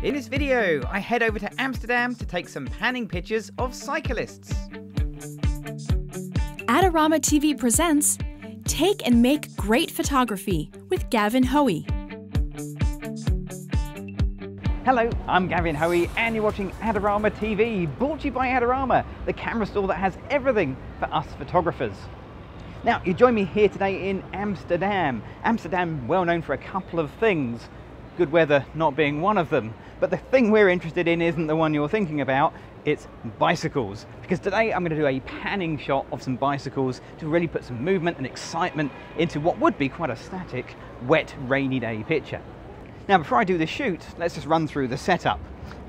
In this video, I head over to Amsterdam to take some panning pictures of cyclists. AdoramaTV presents Take and Make Great Photography with Gavin Hoey. Hello, I'm Gavin Hoey and you're watching AdoramaTV, brought to you by Adorama, the camera store that has everything for us photographers. Now, you join me here today in Amsterdam. Amsterdam, well known for a couple of things, good weather not being one of them. But the thing we're interested in isn't the one you're thinking about, it's bicycles. Because today I'm going to do a panning shot of some bicycles to really put some movement and excitement into what would be quite a static, wet, rainy day picture. Now, before I do the shoot, let's just run through the setup.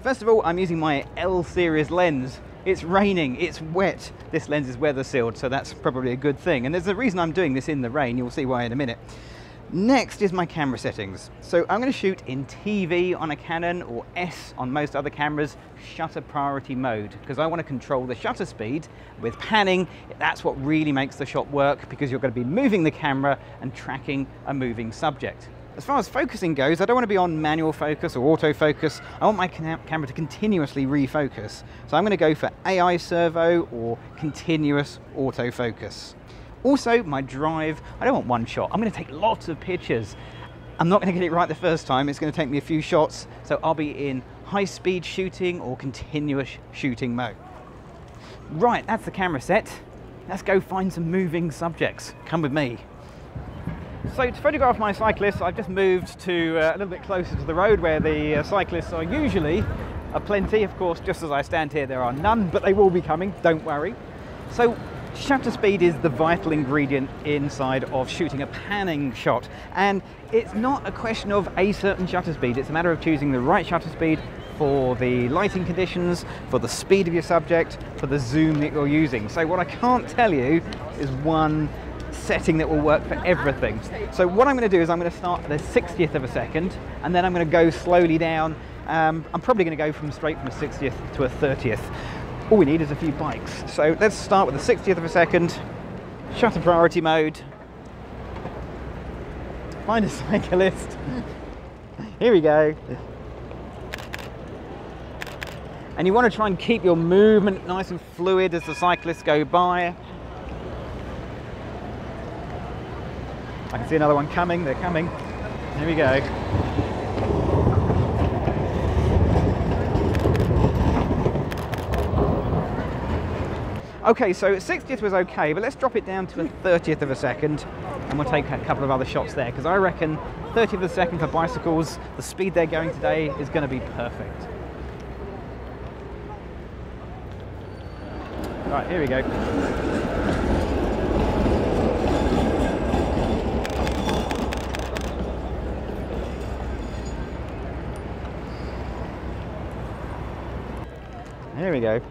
First of all, I'm using my L series lens. It's raining, it's wet. This lens is weather sealed, so that's probably a good thing. And there's a reason I'm doing this in the rain, you'll see why in a minute. Next is my camera settings. So I'm going to shoot in TV on a Canon or S on most other cameras, shutter priority mode, because I want to control the shutter speed. With panning, that's what really makes the shot work, because you're going to be moving the camera and tracking a moving subject. As far as focusing goes, I don't want to be on manual focus or autofocus. I want my camera to continuously refocus. So I'm going to go for AI servo or continuous autofocus. Also, my drive, I don't want one shot. I'm going to take lots of pictures. I'm not going to get it right the first time. It's going to take me a few shots. So I'll be in high-speed shooting or continuous shooting mode. Right, that's the camera set. Let's go find some moving subjects. Come with me. So to photograph my cyclists, I've just moved to a little bit closer to the road where the cyclists are usually plenty. Of course, just as I stand here, there are none, but they will be coming, don't worry. So shutter speed is the vital ingredient inside of shooting a panning shot. And it's not a question of a certain shutter speed. It's a matter of choosing the right shutter speed for the lighting conditions, for the speed of your subject, for the zoom that you're using. So what I can't tell you is one setting that will work for everything. So what I'm going to do is I'm going to start at the 60th of a second, and then I'm going to go slowly down. I'm probably going to go straight from a 60th to a 30th. All we need is a few bikes. So let's start with the 60th of a second, shutter priority mode, find a cyclist. Here we go. And you want to try and keep your movement nice and fluid as the cyclists go by. I can see another one coming, they're coming. Here we go. Okay, so 60th was okay, but let's drop it down to a 30th of a second and we'll take a couple of other shots there, because I reckon 30th of a second for bicycles, the speed they're going today is going to be perfect. Right, here we go. Here we go.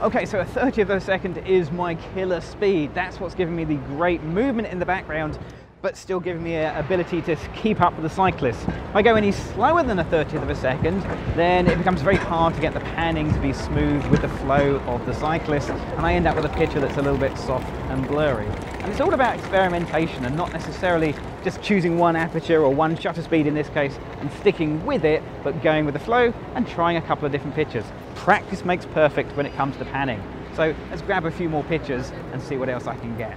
Okay, so a 30th of a second is my killer speed. That's what's giving me the great movement in the background, but still giving me an ability to keep up with the cyclists. If I go any slower than a 30th of a second, then it becomes very hard to get the panning to be smooth with the flow of the cyclist, and I end up with a picture that's a little bit soft and blurry. And it's all about experimentation and not necessarily just choosing one aperture or one shutter speed in this case and sticking with it, but going with the flow and trying a couple of different pictures. Practice makes perfect when it comes to panning. So let's grab a few more pictures and see what else I can get.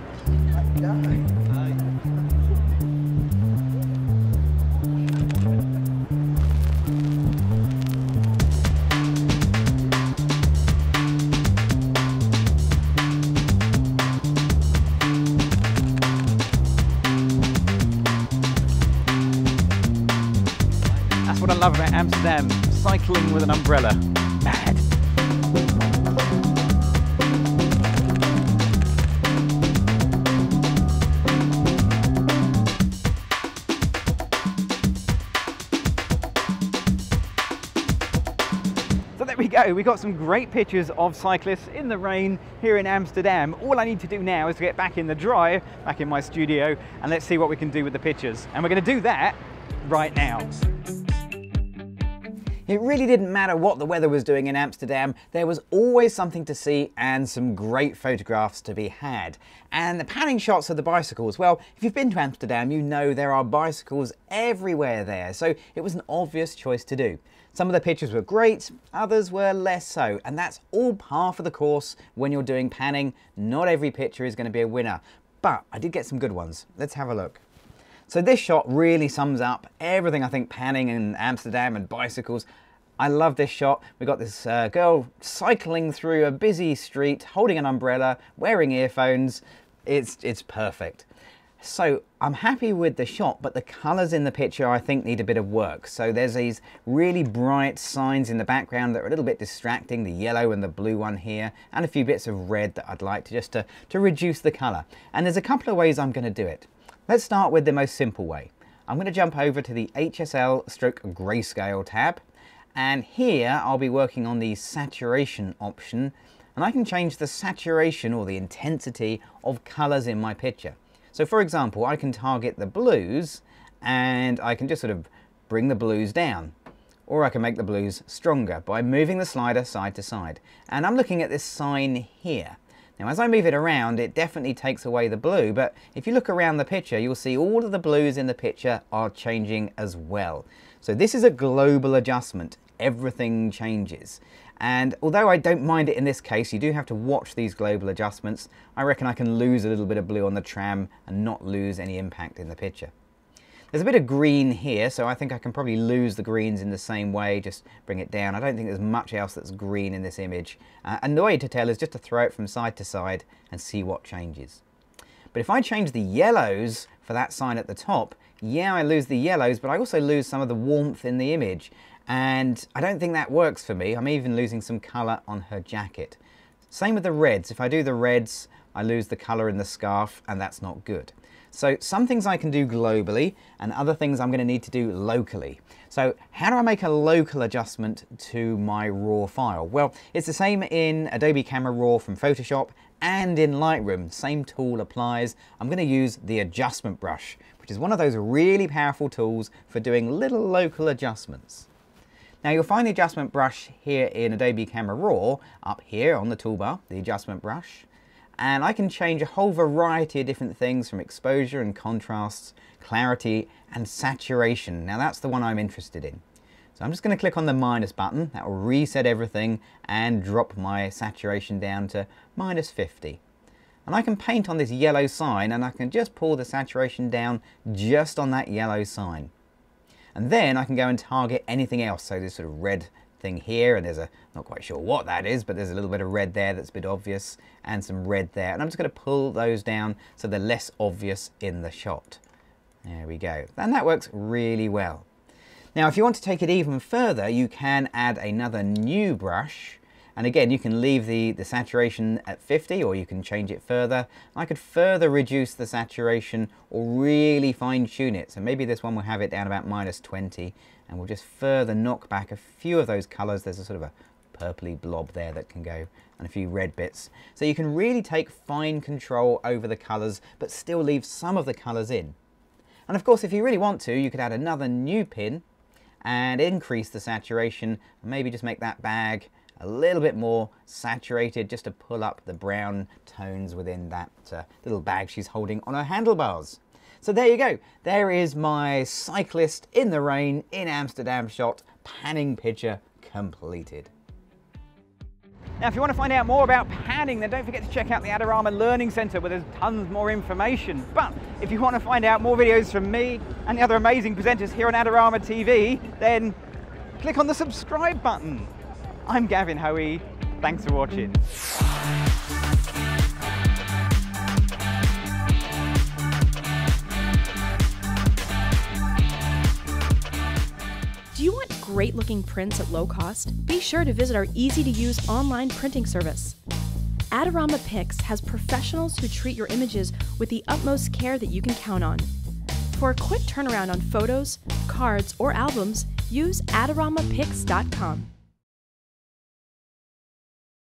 That's what I love about Amsterdam, cycling with an umbrella. Mad. So there we go, we got some great pictures of cyclists in the rain here in Amsterdam. All I need to do now is to get back in the dry, back in my studio, and let's see what we can do with the pictures. And we're going to do that right now. It really didn't matter what the weather was doing in Amsterdam, there was always something to see and some great photographs to be had. And the panning shots of the bicycles, well, if you've been to Amsterdam, you know there are bicycles everywhere there, so it was an obvious choice to do. Some of the pictures were great, others were less so, and that's all par for the course when you're doing panning. Not every picture is going to be a winner, but I did get some good ones. Let's have a look. So this shot really sums up everything I think panning in Amsterdam and bicycles. I love this shot. We've got this girl cycling through a busy street, holding an umbrella, wearing earphones. It's perfect. So I'm happy with the shot, but the colours in the picture I think need a bit of work. So there's these really bright signs in the background that are a little bit distracting, the yellow and the blue one here, and a few bits of red that I'd like to reduce the colour. And there's a couple of ways I'm going to do it. Let's start with the most simple way. I'm going to jump over to the HSL/Grayscale tab, and here I'll be working on the saturation option, and I can change the saturation or the intensity of colours in my picture. So for example, I can target the blues and I can just sort of bring the blues down, or I can make the blues stronger by moving the slider side to side. And I'm looking at this sign here. Now as I move it around, it definitely takes away the blue, but if you look around the picture, you'll see all of the blues in the picture are changing as well. So this is a global adjustment. Everything changes. And although I don't mind it in this case, you do have to watch these global adjustments. I reckon I can lose a little bit of blue on the tram and not lose any impact in the picture. There's a bit of green here, so I think I can probably lose the greens in the same way, just bring it down. I don't think there's much else that's green in this image. And the way to tell is just to throw it from side to side and see what changes. But if I change the yellows for that sign at the top, yeah, I lose the yellows, but I also lose some of the warmth in the image. And I don't think that works for me. I'm even losing some colour on her jacket. Same with the reds. If I do the reds, I lose the colour in the scarf, and that's not good. So some things I can do globally, and other things I'm going to need to do locally. So how do I make a local adjustment to my RAW file? Well, it's the same in Adobe Camera Raw from Photoshop and in Lightroom. Same tool applies. I'm going to use the adjustment brush, which is one of those really powerful tools for doing little local adjustments. Now you'll find the adjustment brush here in Adobe Camera Raw, up here on the toolbar, the adjustment brush. And I can change a whole variety of different things from exposure and contrasts, clarity and saturation. Now that's the one I'm interested in. So I'm just going to click on the minus button. That will reset everything and drop my saturation down to -50. And I can paint on this yellow sign, and I can just pull the saturation down just on that yellow sign. And then I can go and target anything else. So this sort of red thing here, and there's a, not quite sure what that is, but there's a little bit of red there that's a bit obvious, and some red there. And I'm just going to pull those down so they're less obvious in the shot. There we go. And that works really well. Now, if you want to take it even further, you can add another new brush. And again, you can leave the saturation at 50, or you can change it further. I could further reduce the saturation or really fine tune it. So maybe this one will have it down about -20, and we'll just further knock back a few of those colors. There's a sort of a purpley blob there that can go, and a few red bits. So you can really take fine control over the colors, but still leave some of the colors in. And of course, if you really want to, you could add another new pin and increase the saturation, and maybe just make that bag a little bit more saturated, just to pull up the brown tones within that little bag she's holding on her handlebars. So there you go. There is my cyclist in the rain in Amsterdam shot, panning picture completed. Now, if you want to find out more about panning, then don't forget to check out the Adorama Learning Centre, where there's tons more information. But if you want to find out more videos from me and the other amazing presenters here on Adorama TV, then click on the subscribe button. I'm Gavin Hoey. Thanks for watching. Do you want great looking prints at low cost? Be sure to visit our easy to use online printing service. Adorama Pix has professionals who treat your images with the utmost care that you can count on. For a quick turnaround on photos, cards, or albums, use AdoramaPix.com.